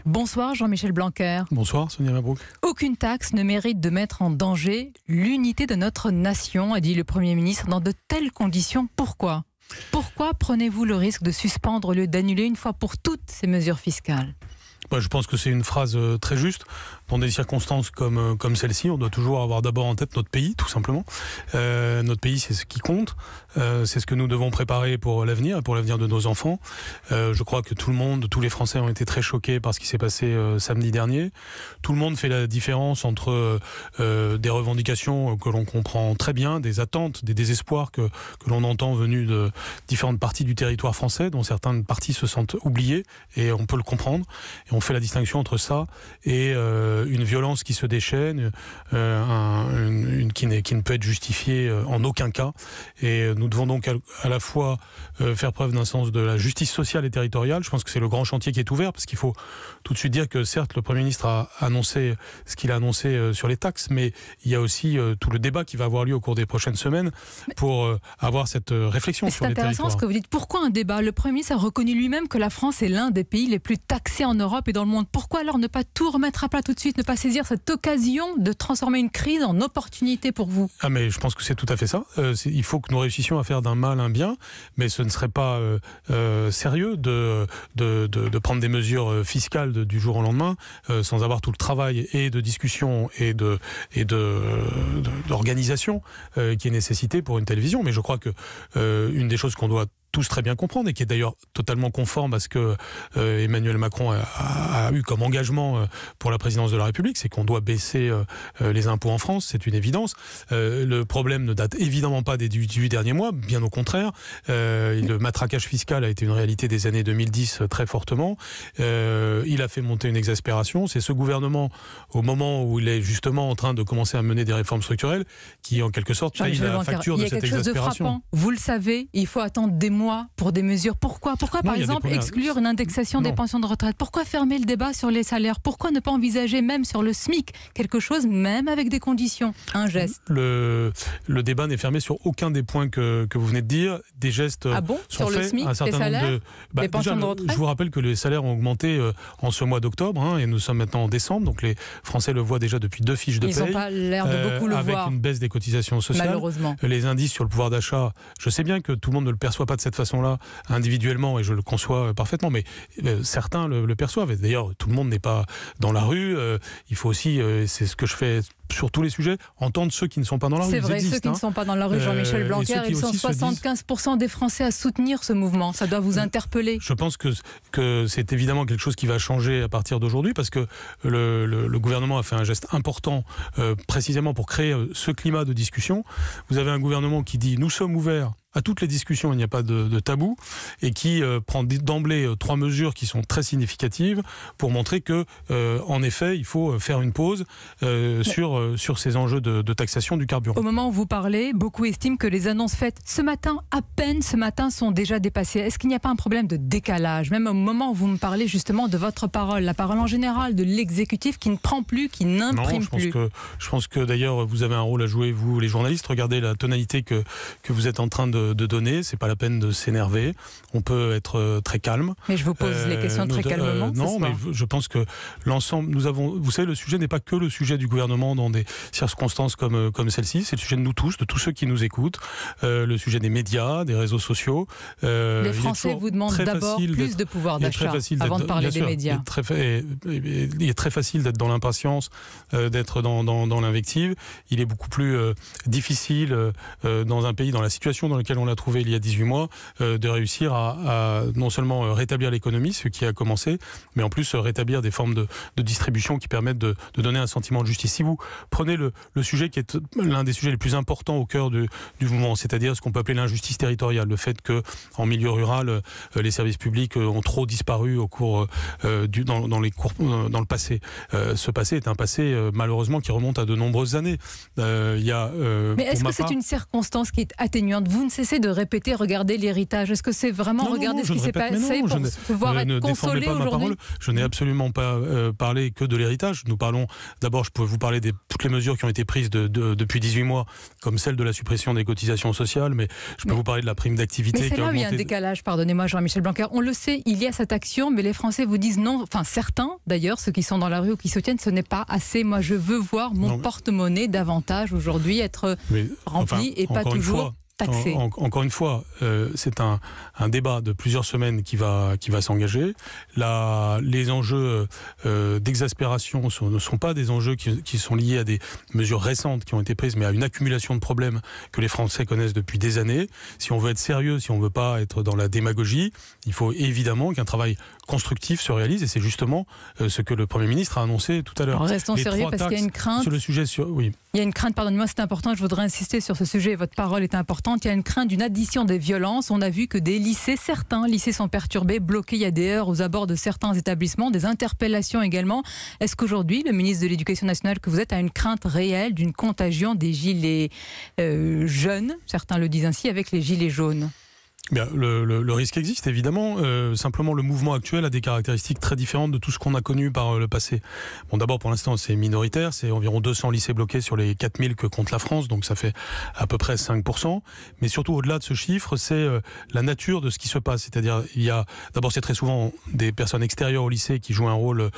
Bonsoir Jean-Michel Blanquer. Bonsoir Sonia Mabrouk. Aucune taxe ne mérite de mettre en danger l'unité de notre nation, a dit le Premier ministre. Dans de telles conditions, pourquoi prenez-vous le risque de suspendre au lieu d'annuler une fois pour toutes ces mesures fiscales ? Je pense que c'est une phrase très juste. Dans des circonstances comme celle-ci, on doit toujours avoir d'abord en tête notre pays, tout simplement. Notre pays, c'est ce qui compte. C'est ce que nous devons préparer pour l'avenir et pour l'avenir de nos enfants. Je crois que tous les Français ont été très choqués par ce qui s'est passé samedi dernier. Tout le monde fait la différence entre des revendications que l'on comprend très bien, des attentes, des désespoirs que l'on entend venus de différentes parties du territoire français, dont certaines parties se sentent oubliées, et on peut le comprendre. Et on fait la distinction entre ça et une violence qui se déchaîne, qui ne peut être justifiée en aucun cas. Et nous devons donc à la fois faire preuve d'un sens de la justice sociale et territoriale. Je pense que c'est le grand chantier qui est ouvert, parce qu'il faut tout de suite dire que certes, le Premier ministre a annoncé ce qu'il a annoncé sur les taxes, mais il y a aussi tout le débat qui va avoir lieu au cours des prochaines semaines pour avoir cette réflexion sur les territoires. C'est intéressant ce que vous dites. Pourquoi un débat ? Le Premier ministre a reconnu lui-même que la France est l'un des pays les plus taxés en Europe et dans le monde. Pourquoi alors ne pas tout remettre à plat tout de suite, ne pas saisir cette occasion de transformer une crise en opportunité pour vous ? Mais je pense que c'est tout à fait ça. Il faut que nous réussissions à faire d'un mal un bien, mais ce ne serait pas sérieux de prendre des mesures fiscales du jour au lendemain sans avoir tout le travail et de discussion et d'organisation qui est nécessité pour une telle vision. Mais je crois que une des choses qu'on doit tous très bien comprendre, et qui est d'ailleurs totalement conforme à ce que Emmanuel Macron a eu comme engagement pour la présidence de la République, c'est qu'on doit baisser les impôts en France, c'est une évidence. Le problème ne date évidemment pas des 18 derniers mois, bien au contraire. Le matraquage fiscal a été une réalité des années 2010 très fortement. Il a fait monter une exaspération. C'est ce gouvernement, au moment où il est justement en train de commencer à mener des réformes structurelles, qui en quelque sorte paye la facture de cette exaspération. Il y a quelque chose de frappant. Vous le savez, il faut attendre des mois pour des mesures. Pourquoi par exemple exclure une indexation des pensions de retraite ? Pourquoi fermer le débat sur les salaires ? Pourquoi ne pas envisager même sur le SMIC quelque chose, même avec des conditions, un geste ? Le débat n'est fermé sur aucun des points que vous venez de dire. Des gestes sont sur faits. Le SMIC, un certain nombre de les pensions de retraite. Je vous rappelle que les salaires ont augmenté en ce mois d'octobre, et nous sommes maintenant en décembre, donc les Français le voient déjà depuis 2 fiches de paye. Ils n'ont pas l'air de beaucoup le avec voir. Avec une baisse des cotisation sociales. Malheureusement. Les indices sur le pouvoir d'achat, je sais bien que tout le monde ne le perçoit pas de cette façon-là individuellement, et je le conçois parfaitement, mais certains le perçoivent. Et d'ailleurs, tout le monde n'est pas dans la rue. Il faut aussi, c'est ce que je fais sur tous les sujets, entendre ceux qui ne sont pas dans la rue. C'est vrai, ceux qui ne sont pas dans la rue, Jean-Michel Blanquer, ils sont 75% des Français à soutenir ce mouvement. Ça doit vous interpeller. Je pense que c'est évidemment quelque chose qui va changer à partir d'aujourd'hui, parce que le gouvernement a fait un geste important précisément pour créer ce climat de discussion. Vous avez un gouvernement qui dit « nous sommes ouverts à toutes les discussions, il n'y a pas de tabou », et qui prend d'emblée 3 mesures qui sont très significatives pour montrer que, en effet, il faut faire une pause sur ces enjeux de taxation du carburant. Au moment où vous parlez, beaucoup estiment que les annonces faites à peine ce matin, sont déjà dépassées. Est-ce qu'il n'y a pas un problème de décalage, même au moment où vous me parlez justement de votre parole, la parole en général, de l'exécutif qui ne prend plus, qui n'imprime plus ? Je pense que d'ailleurs, vous avez un rôle à jouer, vous, les journalistes. Regardez la tonalité que vous êtes en train de donner, c'est pas la peine de s'énerver. On peut être très calme. Mais je vous pose les questions très calmement. Non, mais je pense que l'ensemble, vous savez, le sujet n'est pas que le sujet du gouvernement dans des circonstances comme celle-ci, c'est le sujet de nous tous, de tous ceux qui nous écoutent, le sujet des médias, des réseaux sociaux. Les Français vous demandent d'abord plus de pouvoir d'achat avant de parler des médias. Il est très facile d'être dans l'impatience, d'être dans l'invective. Il est beaucoup plus difficile dans un pays, dans la situation dans laquelle on l'a trouvé il y a 18 mois, de réussir à non seulement rétablir l'économie, ce qui a commencé, mais en plus rétablir des formes de distribution qui permettent de donner un sentiment de justice. Si vous prenez le sujet qui est l'un des sujets les plus importants au cœur du mouvement, c'est-à-dire ce qu'on peut appeler l'injustice territoriale, le fait qu'en milieu rural, les services publics ont trop disparu au cours dans le passé. Ce passé est un passé malheureusement qui remonte à de nombreuses années. Mais est-ce que c'est une circonstance qui est atténuante ? Vous ne cessez de répéter, regardez l'héritage. Est-ce que c'est vraiment regarder ce qui s'est passé pour pouvoir être consolé aujourd'hui ? Je n'ai absolument pas parlé que de l'héritage. Nous parlons, d'abord, je peux vous parler des toutes les mesures qui ont été prises depuis 18 mois, comme celle de la suppression des cotisations sociales, mais je peux vous parler de la prime d'activité. Mais c'est là où il y a un décalage, pardonnez-moi Jean-Michel Blanquer. On le sait, il y a cette action, mais les Français vous disent non, enfin certains d'ailleurs, ceux qui sont dans la rue ou qui soutiennent, ce n'est pas assez. Moi je veux voir mon porte-monnaie davantage aujourd'hui être rempli et pas toujours... Encore une fois, c'est un débat de plusieurs semaines qui va s'engager. Les enjeux d'exaspération ne sont pas des enjeux qui sont liés à des mesures récentes qui ont été prises, mais à une accumulation de problèmes que les Français connaissent depuis des années. Si on veut être sérieux, si on ne veut pas être dans la démagogie, il faut évidemment qu'un travail constructif se réalise, et c'est justement ce que le Premier ministre a annoncé tout à l'heure. Restons sérieux parce qu'il y a une crainte. Sur le sujet, oui. Il y a une crainte, pardonnez-moi, c'est important, je voudrais insister sur ce sujet, votre parole est importante. Il y a une crainte d'une addition des violences. On a vu que certains lycées sont perturbés, bloqués il y a des heures aux abords de certains établissements, des interpellations également. Est-ce qu'aujourd'hui, le ministre de l'Éducation nationale que vous êtes a une crainte réelle d'une contagion des gilets jeunes, certains le disent ainsi, avec les gilets jaunes ? Bien, le risque existe évidemment, simplement le mouvement actuel a des caractéristiques très différentes de tout ce qu'on a connu par le passé. Bon, d'abord pour l'instant c'est minoritaire, c'est environ 200 lycées bloqués sur les 4000 que compte la France, donc ça fait à peu près 5%, mais surtout au-delà de ce chiffre, c'est la nature de ce qui se passe, c'est-à-dire d'abord c'est très souvent des personnes extérieures au lycée qui jouent un rôle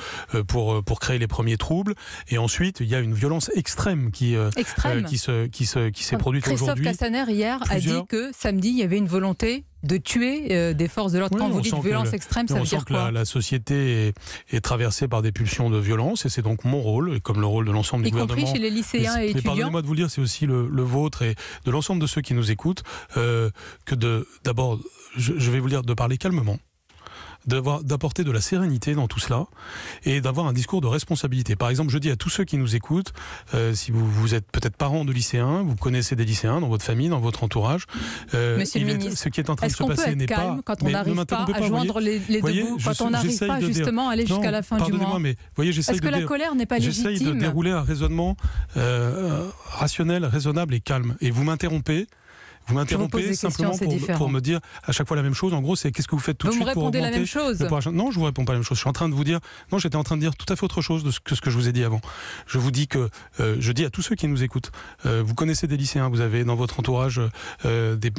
pour créer les premiers troubles, et ensuite il y a une violence extrême qui s'est produite aujourd'hui. Christophe Castaner hier a dit que samedi il y avait une volonté de tuer des forces de l'ordre. Quand vous dites violence extrême, ça veut dire quoi ? La société est traversée par des pulsions de violence, et c'est donc mon rôle, et comme le rôle de l'ensemble du gouvernement. Y compris chez les lycéens et étudiants. Pardonnez-moi de vous le dire, c'est aussi le vôtre et de l'ensemble de ceux qui nous écoutent, d'abord, je vais vous le dire, de parler calmement, d'apporter de la sérénité dans tout cela et d'avoir un discours de responsabilité. Par exemple, je dis à tous ceux qui nous écoutent, si vous êtes peut-être parents de lycéens, vous connaissez des lycéens dans votre famille, dans votre entourage, Monsieur le ministre, ce qui est en train de se passer n'est pas... calme quand on n'arrive pas à joindre les deux bouts, quand on n'arrive pas justement à aller jusqu'à la fin du mois. Mais voyez, est-ce que la colère n'est pas légitime ? J'essaye de dérouler un raisonnement rationnel, raisonnable et calme. Et vous m'interrompez simplement pour me dire à chaque fois la même chose. En gros, c'est qu'est-ce que vous faites tout de suite pour augmenter... Vous me répondez la même chose. Non, je vous réponds pas la même chose. Je suis en train de vous dire... Non, j'étais en train de dire tout à fait autre chose que ce que je vous ai dit avant. Je vous dis que... je dis à tous ceux qui nous écoutent, vous connaissez des lycéens, vous avez dans votre entourage des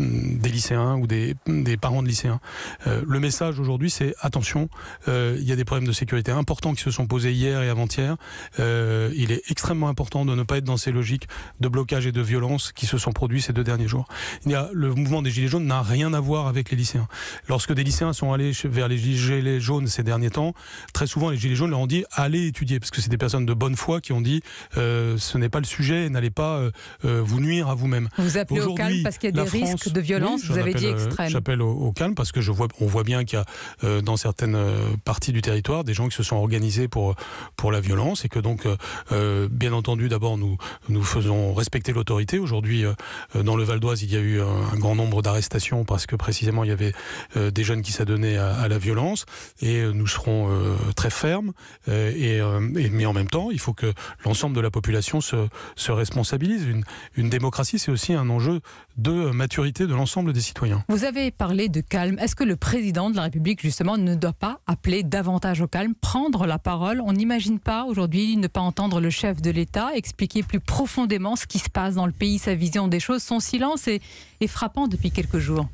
lycéens ou des parents de lycéens. Le message aujourd'hui, c'est attention, il y a des problèmes de sécurité importants qui se sont posés hier et avant-hier. Il est extrêmement important de ne pas être dans ces logiques de blocage et de violence qui se sont produits ces 2 derniers jours. Le mouvement des Gilets jaunes n'a rien à voir avec les lycéens. Lorsque des lycéens sont allés vers les Gilets jaunes ces derniers temps, très souvent les Gilets jaunes leur ont dit allez étudier, parce que c'est des personnes de bonne foi qui ont dit ce n'est pas le sujet, n'allez pas vous nuire à vous-même. Vous appelez au calme parce qu'il y a des risques de violence, vous avez dit extrême. J'appelle au calme parce que on voit bien qu'il y a dans certaines parties du territoire des gens qui se sont organisés pour la violence, et que donc bien entendu d'abord nous faisons respecter l'autorité. Aujourd'hui dans le Val d'Oise il y a eu un grand nombre d'arrestations parce que précisément il y avait des jeunes qui s'adonnaient à la violence, et nous serons très fermes mais en même temps il faut que l'ensemble de la population se responsabilise. Une démocratie, c'est aussi un enjeu de maturité de l'ensemble des citoyens. Vous avez parlé de calme. Est-ce que le président de la République justement ne doit pas appeler davantage au calme, prendre la parole? On n'imagine pas aujourd'hui ne pas entendre le chef de l'État expliquer plus profondément ce qui se passe dans le pays, sa vision des choses. Son silence est frappant depuis quelques jours.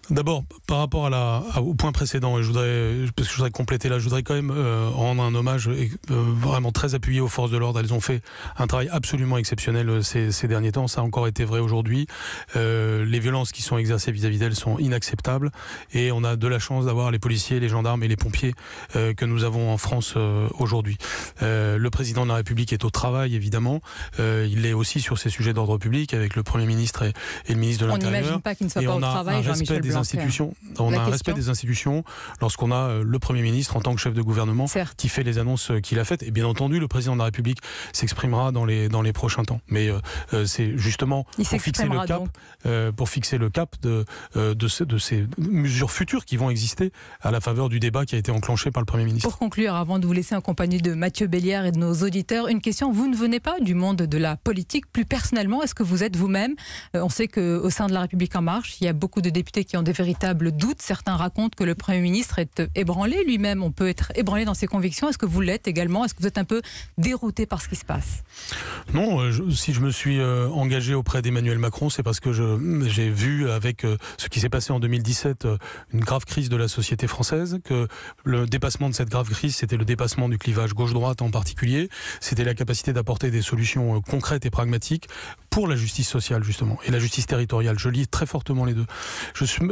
D'abord, par rapport au point précédent, parce que je voudrais compléter là, je voudrais quand même rendre un hommage vraiment très appuyé aux forces de l'ordre. Elles ont fait un travail absolument exceptionnel ces derniers temps. Ça a encore été vrai aujourd'hui. Les violences qui sont exercées vis-à-vis d'elles sont inacceptables, et on a de la chance d'avoir les policiers, les gendarmes et les pompiers que nous avons en France aujourd'hui. Le président de la République est au travail, évidemment. Il est aussi sur ces sujets d'ordre public avec le Premier ministre et le ministre de l'Intérieur. On n'imagine pas qu'il ne soit pas au travail, Jean-Michel Blanquer. On a un respect des institutions lorsqu'on a le Premier ministre en tant que chef de gouvernement qui fait les annonces qu'il a faites, et bien entendu le président de la République s'exprimera dans les prochains temps, mais c'est justement pour fixer le cap de ces mesures futures qui vont exister à la faveur du débat qui a été enclenché par le Premier ministre. Pour conclure, avant de vous laisser en compagnie de Mathieu Béliard et de nos auditeurs, une question. Vous ne venez pas du monde de la politique. Plus personnellement, est-ce que vous êtes vous-même, on sait qu'au sein de la République En Marche, il y a beaucoup de députés qui ont des véritables doutes. Certains racontent que le Premier ministre est ébranlé lui-même. On peut être ébranlé dans ses convictions. Est-ce que vous l'êtes également? Est-ce que vous êtes un peu dérouté par ce qui se passe? Non, si je me suis engagé auprès d'Emmanuel Macron, c'est parce que j'ai vu avec ce qui s'est passé en 2017 une grave crise de la société française, que le dépassement de cette grave crise, c'était le dépassement du clivage gauche-droite en particulier, c'était la capacité d'apporter des solutions concrètes et pragmatiques pour la justice sociale justement, et la justice territoriale. Je lis très fortement les deux.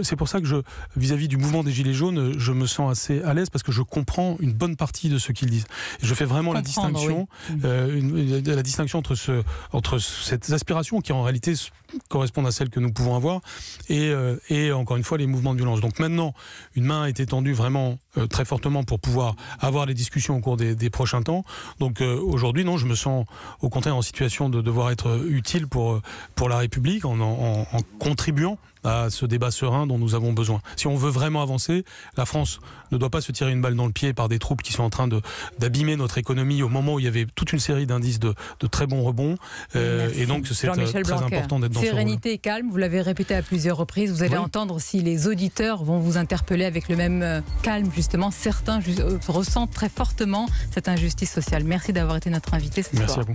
C'est pour ça que vis-à-vis du mouvement des Gilets jaunes, je me sens assez à l'aise parce que je comprends une bonne partie de ce qu'ils disent. Et je fais vraiment la distinction, la distinction entre ces aspirations qui en réalité correspondent à celles que nous pouvons avoir et encore une fois les mouvements de violence. Donc maintenant, une main a été tendue vraiment très fortement pour pouvoir avoir les discussions au cours des prochains temps. Donc aujourd'hui, non, je me sens au contraire en situation de devoir être utile pour la République en contribuant à ce débat serein dont nous avons besoin. Si on veut vraiment avancer, la France ne doit pas se tirer une balle dans le pied par des troupes qui sont en train d'abîmer notre économie au moment où il y avait toute une série d'indices de très bons rebonds. Et donc c'est très important d'être dans ce rôle. Sérénité et calme, vous l'avez répété à plusieurs reprises. Vous allez entendre si les auditeurs vont vous interpeller avec le même calme. Justement, certains ressentent très fortement cette injustice sociale. Merci d'avoir été notre invité ce soir. Merci à vous.